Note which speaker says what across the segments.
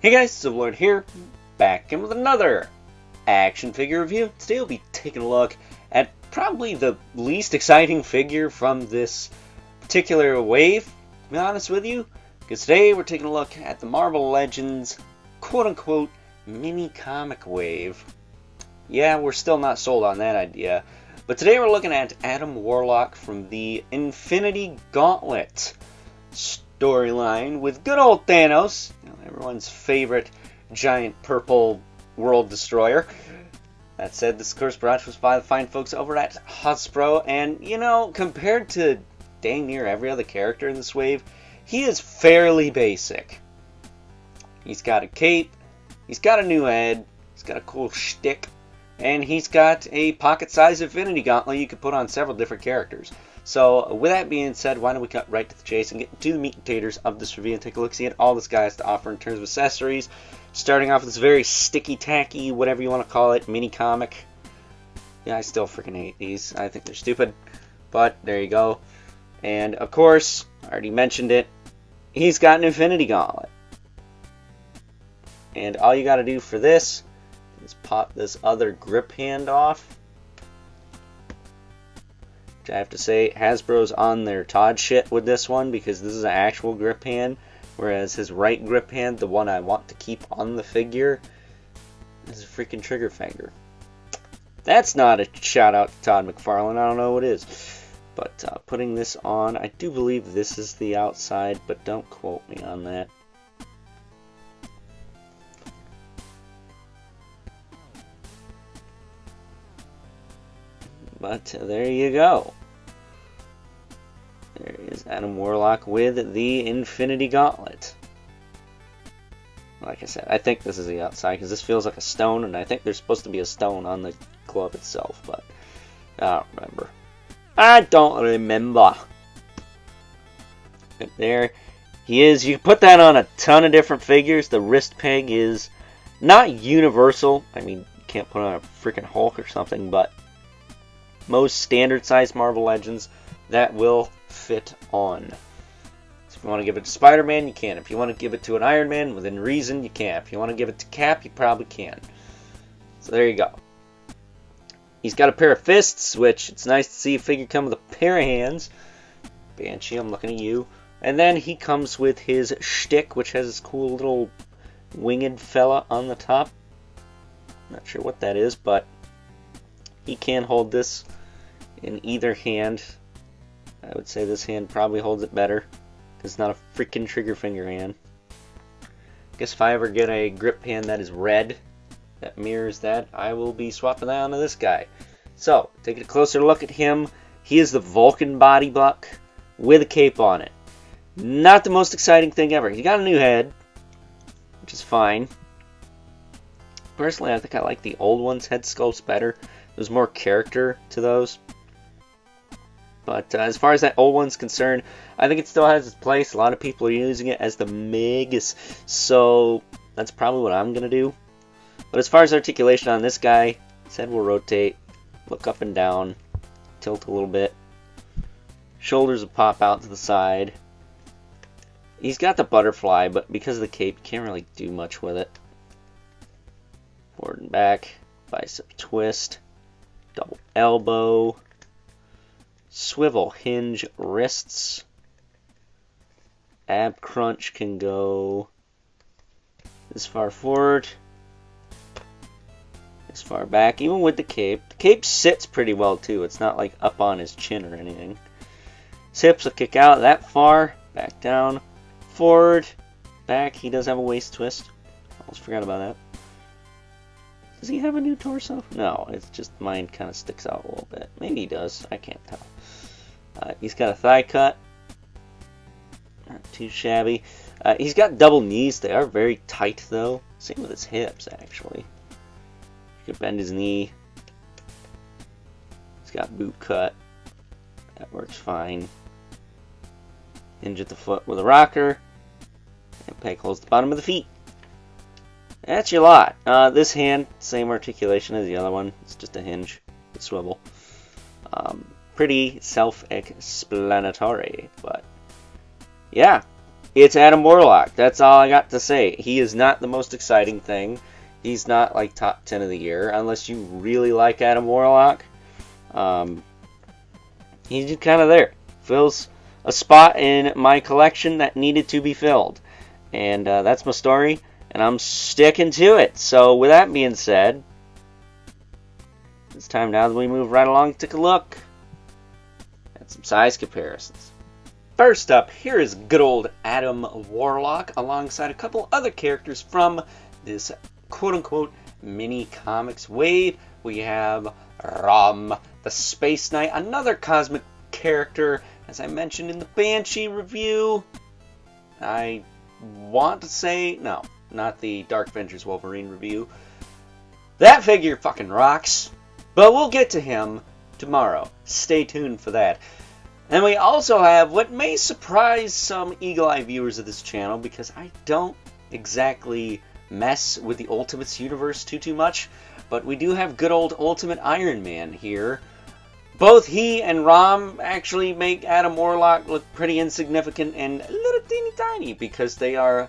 Speaker 1: Hey guys, Civilord here, back in with another action figure review. Today we'll be taking a look at probably the least exciting figure from this particular wave, to be honest with you, because today we're taking a look at the Marvel Legends quote-unquote mini comic wave. Yeah, we're still not sold on that idea, but today we're looking at Adam Warlock from the Infinity Gauntlet storyline with good old Thanos, everyone's favorite giant purple world destroyer. That said, this of course brought to us by the fine folks over at Hasbro, and you know, compared to dang near every other character in this wave, he is fairly basic. He's got a cape, he's got a new head, he's got a cool shtick, and he's got a pocket-sized Infinity Gauntlet you could put on several different characters. So, with that being said, why don't we cut right to the chase and get to the meat and potatoes of this review and take a look-see at all this guy has to offer in terms of accessories. Starting off with this very sticky-tacky, whatever you want to call it, mini-comic. Yeah, I still freaking hate these. I think they're stupid, but there you go. And, of course, I already mentioned it, he's got an Infinity Gauntlet. And all you gotta do for this is pop this other grip hand off. Which I have to say, Hasbro's on their Todd shit with this one, because this is an actual grip hand, whereas his right grip hand, the one I want to keep on the figure, is a freaking trigger finger. That's not a shout out to Todd McFarlane, I don't know what is. But putting this on, I do believe this is the outside, but don't quote me on that. But there you go. There is Adam Warlock with the Infinity Gauntlet. Like I said, I think this is the outside because this feels like a stone, and I think there's supposed to be a stone on the glove itself, but I don't remember. But there he is. You can put that on a ton of different figures. The wrist peg is not universal. I mean, you can't put it on a freaking Hulk or something, but most standard size Marvel Legends that will fit on. So if you want to give it to Spider-Man, you can. If you want to give it to an Iron Man, within reason, you can. If you want to give it to Cap, you probably can. So there you go. He's got a pair of fists, which it's nice to see a figure come with a pair of hands. Banshee, I'm looking at you. And then he comes with his shtick, which has this cool little winged fella on the top. Not sure what that is, but he can hold this in either hand. I would say this hand probably holds it better, because it's not a freaking trigger finger hand. I guess if I ever get a grip hand that is red, that mirrors that, I will be swapping that onto this guy. So, taking a closer look at him, he is the Vulcan body block with a cape on it. Not the most exciting thing ever. He got a new head, which is fine. Personally, I think I like the old one's head sculpts better. There's more character to those. But as far as that old one's concerned, I think it still has its place. A lot of people are using it as the Megas, so that's probably what I'm going to do. But as far as articulation on this guy, his head will rotate, look up and down, tilt a little bit. Shoulders will pop out to the side. He's got the butterfly, but because of the cape, you can't really do much with it. Forward and back, bicep twist. Double elbow, swivel hinge wrists, ab crunch can go this far forward, this far back, even with the cape. The cape sits pretty well too, it's not like up on his chin or anything. His hips will kick out that far, back down, forward, back. He does have a waist twist, almost forgot about that. Does he have a new torso? No, it's just mine kind of sticks out a little bit. Maybe he does. I can't tell. He's got a thigh cut. Not too shabby. He's got double knees. They are very tight, though. Same with his hips, actually. You can bend his knee. He's got boot cut. That works fine. Hinge at the foot with a rocker. And peg holds the bottom of the feet. That's your lot. This hand, same articulation as the other one. It's just a hinge, a swivel. Pretty self-explanatory, but yeah, it's Adam Warlock. That's all I got to say. He is not the most exciting thing. He's not like top 10 of the year, unless you really like Adam Warlock. He's just kind of there. Fills a spot in my collection that needed to be filled. And that's my story, and I'm sticking to it. So with that being said, it's time now that we move right along to take a look at some size comparisons. First up, here is good old Adam Warlock alongside a couple other characters from this quote-unquote mini comics wave. We have Rom, the Space Knight, another cosmic character, as I mentioned in the Banshee review. I want to say, no, not the Dark Avengers Wolverine review. That figure fucking rocks, but we'll get to him tomorrow. Stay tuned for that. And we also have what may surprise some eagle-eye viewers of this channel, because I don't exactly mess with the Ultimates universe too much, but we do have good old Ultimate Iron Man here. Both he and Rom actually make Adam Warlock look pretty insignificant and a little teeny tiny, because they are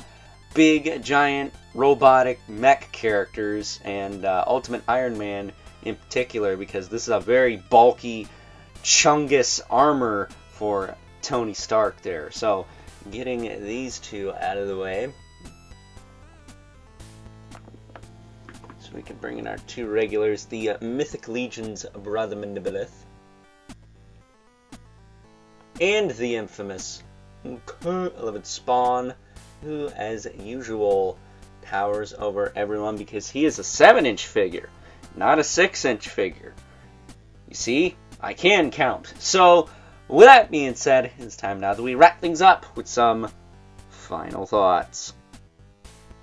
Speaker 1: big, giant, robotic mech characters, and Ultimate Iron Man in particular, because this is a very bulky Chungus armor for Tony Stark there. So, getting these two out of the way, so we can bring in our two regulars, the Mythic Legion's Brother Mandibilith, and the infamous 11 Spawn, who, as usual, towers over everyone because he is a 7-inch figure, not a 6-inch figure. You see? I can count. So, with that being said, it's time now that we wrap things up with some final thoughts.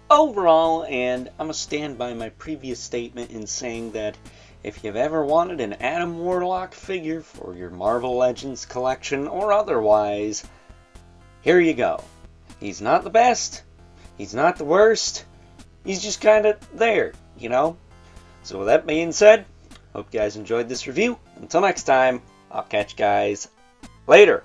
Speaker 1: Overall, and I'm going to stand by my previous statement in saying that if you've ever wanted an Adam Warlock figure for your Marvel Legends collection or otherwise, here you go. He's not the best. He's not the worst. He's just kind of there, you know? So with that being said, hope you guys enjoyed this review. Until next time, I'll catch you guys later.